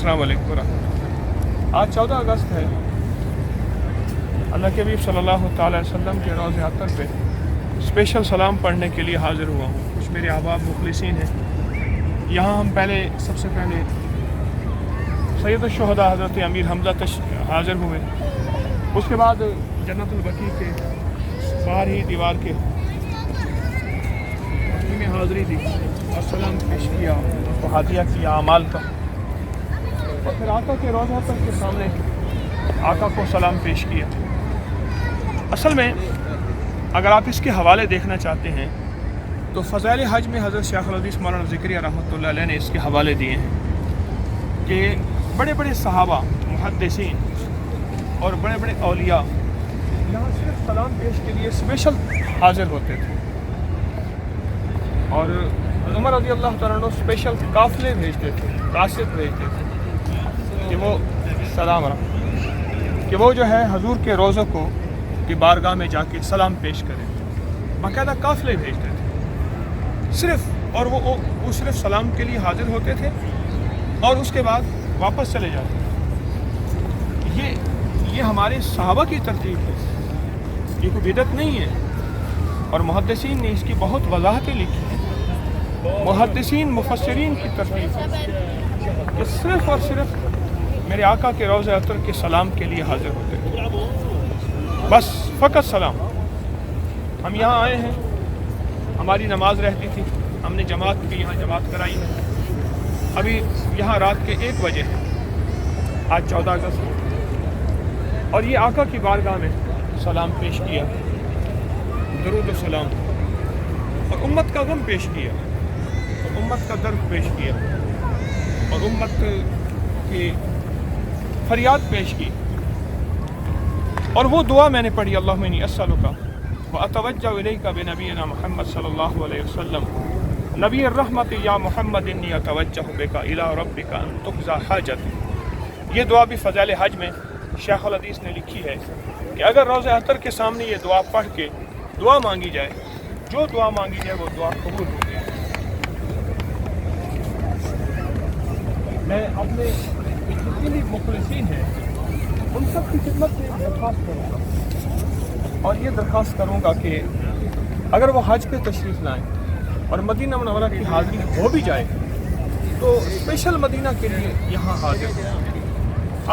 अस्सलाम वालेकुम वरहमतुल्लाह। आज 14 अगस्त है। अल्लाह के हबीब सल्लल्लाहु ताला अलैहि वसल्लम के रोज़े अतर पे स्पेशल सलाम पढ़ने के लिए हाज़िर हुआ हूँ। कुछ मेरे अहबाब मुखलिसीन हैं। यहाँ हम सबसे पहले सैयद-उश-शुहदा हज़रत अमीर हमज़ा हाज़िर हुए। उसके बाद जन्नतुल बकी के बाहर ही दीवार के में हाज़िरी दी और सलाम पेश किया, उसको हादिया किया अमाल का, और फिर आका के रोज़ा अतर के सामने आका को सलाम पेश किया। असल में अगर आप इसके हवाले देखना चाहते हैं तो फ़ज़ाइल हज में हज़रत शेखुल हदीस मौलाना ज़िकरिया रहमतुल्लाह अलैह ने इसके हवाले दिए हैं कि बड़े बड़े सहाबा, मुहद्दिसीन और बड़े बड़े औलिया यहाँ सिर्फ सलाम पेश के लिए स्पेशल हाज़िर होते थे। और उमर रज़ी अल्लाह तआला अन्हु स्पेशल काफ़िले भेजते थे, कासिद भेजते थे कि वो सलाम कि वो जो है हजूर के रोज़ों को की बारगाह में जाके सलाम पेश करें। बाकायदा काफ़िले भेजते थे सिर्फ, और वो सिर्फ सलाम के लिए हाजिर होते थे और उसके बाद वापस चले जाते थे। ये हमारे सहाबा की तरतीब है, ये कोई बिदअत नहीं है। और मुहद्दिसीन ने इसकी बहुत वजाहतें लिखी हैं। मुहद्दिसीन मुफस्सिरीन की तरतीब है कि सिर्फ और सिर्फ मेरे आका के रोज़े अतर के सलाम के लिए हाजिर होते थे, बस फ़कत सलाम। हम यहाँ आए हैं, हमारी नमाज रहती थी, हमने जमात की यहाँ जमात कराई है। अभी यहाँ रात के 1 बजे है, आज 14 अगस्त है, और ये आका की बारगाह में सलाम पेश किया, दरूद व सलाम, और उम्मत का गम पेश किया, और उम्मत का दर्द पेश किया, और उम्मत की फरियाद पेश की। और वो दुआ मैंने पढ़ी, अल्लाहुम्मा इन्नी अस्सअलुका व अतवज्जहु इलैका बिनबीना मुहम्मद सल्लल्लाहु अलैहि वसल्लम नबी अर्रहमत या मुहम्मद इन्नी अतवज्जहु बिका इला रब्बिका अन तुक़ज़ा हाजती। ये दुआ भी फ़ज़ाइल हज में शेखुल हदीस ने लिखी है कि अगर रोज़े अतर के सामने ये दुआ पढ़ के दुआ मांगी जाए, जो दुआ मांगी जाए वो दुआ कबूल होती है। मैं अपने जितने भी मुखलिसीन हैं उन सब की खिदमत में दरख्वास्त करूँगा, और ये दरख्वास्त करूँगा कि अगर वो हज पे तशरीफ़ लाएँ और मदीना मुनव्वरा की हाज़िरी हो भी जाए तो स्पेशल मदीना के लिए यहाँ हाजिर हो,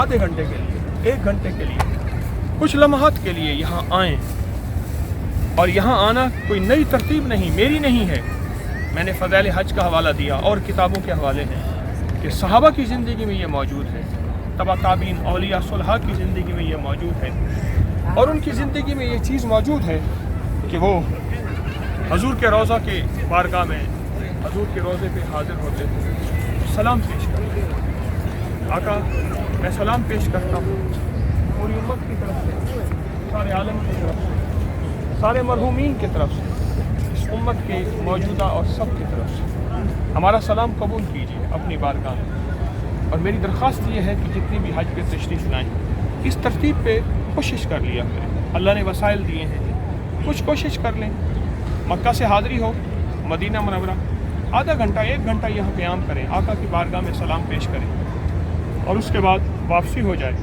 आधे घंटे के लिए, 1 घंटे के लिए, कुछ लम्हात के लिए यहाँ आएँ। और यहाँ आना कोई नई तरतीब नहीं, मेरी नहीं है। मैंने फ़ज़ाइल हज का हवाला दिया और किताबों के हवाले हैं कि सहाबा की ज़िंदगी में ये मौजूद है, तबा ताबीन औलिया सुलहा की ज़िंदगी में ये मौजूद है, और उनकी ज़िंदगी में ये चीज़ मौजूद है कि वो हजूर के रोज़ा के बारगाह में हजूर के रोज़े पे हाज़िर होते थे, सलाम पेश करते थे। आका, मैं सलाम पेश करता हूँ पूरी उम्मत की तरफ से, सारे आलम की तरफ से, सारे मरहूमीन की तरफ से, इस उम्मत के मौजूदा और सब की तरफ से हमारा सलाम कबूल कीजिए अपनी बारगाह में। और मेरी दरख्वास्त ये है कि जितनी भी हज पे तशरीफ़ लाएँ इस तरतीब पे कोशिश कर लिया करें। अल्लाह ने वसाइल दिए हैं, कुछ कोशिश कर लें। मक्का से हाज़िरी हो, मदीना मुनव्वरा आधा घंटा 1 घंटा यहाँ क़याम करें, आका की बारगाह में सलाम पेश करें, और उसके बाद वापसी हो जाए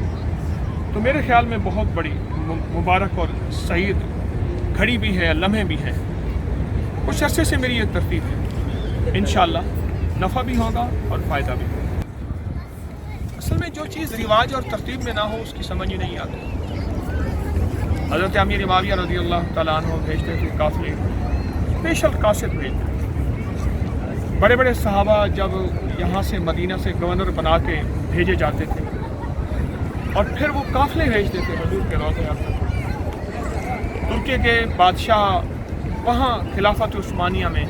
तो मेरे ख़्याल में बहुत बड़ी मुबारक और सईद घड़ी भी है, लम्हे भी हैं। कुछ अरसे से मेरी ये तरतीब है, इंशाअल्लाह नफ़ा भी होगा और फ़ायदा भी होगा। असल में जो चीज़ रिवाज और तरतीब में ना हो उसकी समझ ही नहीं आती। हज़रत अमीर माविया रज़ी अल्लाह तआला अन्हु भेजते थे काफ़िले, स्पेशल कासिद भेजते थे। बड़े बड़े सहाबा जब यहाँ से मदीना से गवर्नर बना के भेजे जाते थे और फिर वो काफ़िले भेजते थे हजूर के रोज़े अतर। तुर्की के बादशाह वहाँ खिलाफत उस्मानिया में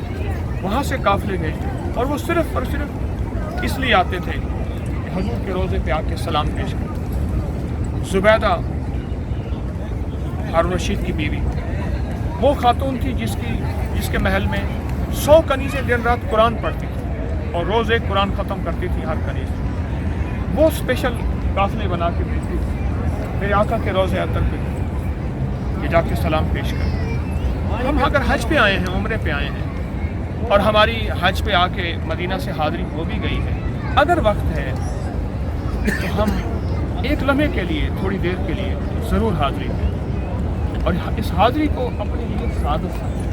वहाँ से काफ़िले भेजते थे, और वो सिर्फ़ और सिर्फ इसलिए आते थे कि हजूर के रोज़े पे आके सलाम पेश करें। ज़ुबैदा हारून रशीद की बीवी वो खातून थी जिसके महल में 100 कनीज़ें दिन रात कुरान पढ़ती थी और रोज़ एक कुरान ख़त्म करती थी हर कनीज़। वो स्पेशल काफ़िले बना के भेजती थी मेरे आका के रोज़े अतर पे कि जाके सलाम पेश करें। हम अगर हज पे आए हैं, उम्रे पे आए हैं, और हमारी हज पे आके मदीना से हाज़िरी हो भी गई है, अगर वक्त है तो हम एक लम्हे के लिए, थोड़ी देर के लिए ज़रूर हाज़िरी दें और इस हाज़िरी को अपने लिए सादत समझें।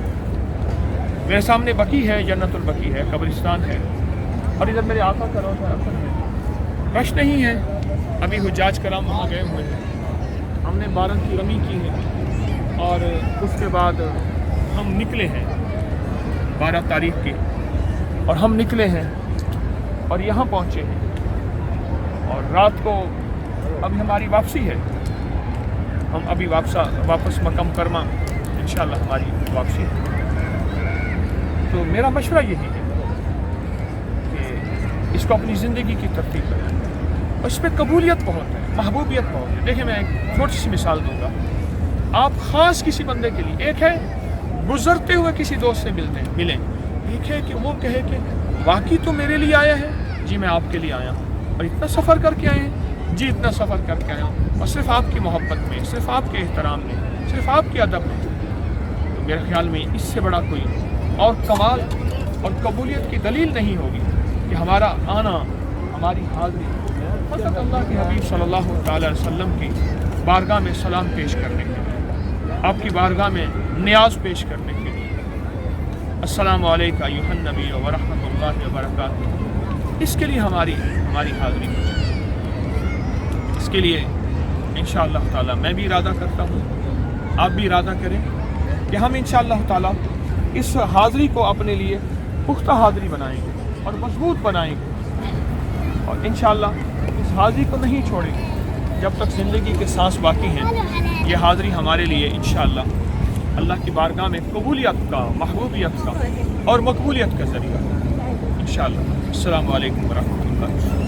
मेरे सामने बकी है, जन्नतुल बकी है, कब्रिस्तान है, और इधर मेरे आका का रोज़ा अक्सर है। रश नहीं है, अभी हुज्जाज कराम वहाँ गए हुए हैं। हमने 12 की रमी की है और उसके बाद हम निकले हैं 12 तारीख की, और हम निकले हैं और यहाँ पहुँचे हैं और रात को अभी हमारी वापसी है। हम अभी वापस मक़ाम करमा इंशाअल्लाह हमारी वापसी है। तो मेरा मशवरा यही है कि इसको अपनी ज़िंदगी की तरतीब करें और इसमें कबूलियत बहुत है, महबूबियत बहुत है। देखिए मैं एक छोटी सी मिसाल दूंगा। आप ख़ास किसी बंदे के लिए, एक है गुज़रते हुए किसी दोस्त से मिलें, एक है कि वो कहे कि वाकई तो मेरे लिए आया है, जी मैं आपके लिए आया हूँ, और इतना सफ़र करके आए हैं, जी इतना सफ़र करके आया हूँ, और सिर्फ आपकी मोहब्बत में, सिर्फ आपके एहतराम में, सिर्फ आपके अदब में। तो मेरे ख्याल में इससे बड़ा कोई और कमाल और कबूलियत की दलील नहीं होगी कि हमारा आना, हमारी हाज़िरी फ़कत अल्लाह के हबीब सल्लल्लाहु अलैहि वसल्लम की बारगाह में सलाम पेश करने के लिए, आपकी बारगाह में नियाज़ पेश करने के लिए। अस्सलामु अलैका अय्युहन नबी व रहमतुल्लाहि व बरकातुहू, इसके लिए हमारी हाज़िरी है। इसके लिए इंशाअल्लाह ताला मैं भी इरादा करता हूँ, आप भी इरादा करें कि हम इंशाअल्लाह ताला इस हाज़िरी को अपने लिए पुख्ता हाज़िरी बनाएंगे और मजबूत बनाएंगे, और इंशाअल्लाह इस हाज़िरी को नहीं छोड़ेंगे जब तक ज़िंदगी के सांस बाकी हैं। ये हाज़िरी हमारे लिए इंशाअल्लाह अल्लाह की बारगाह में कबूलियत का, महबूबियत का और मकबूलियत का ज़रिया इंशाअल्लाह। अस्सलामु अलैकुम व रहमतुल्लाह।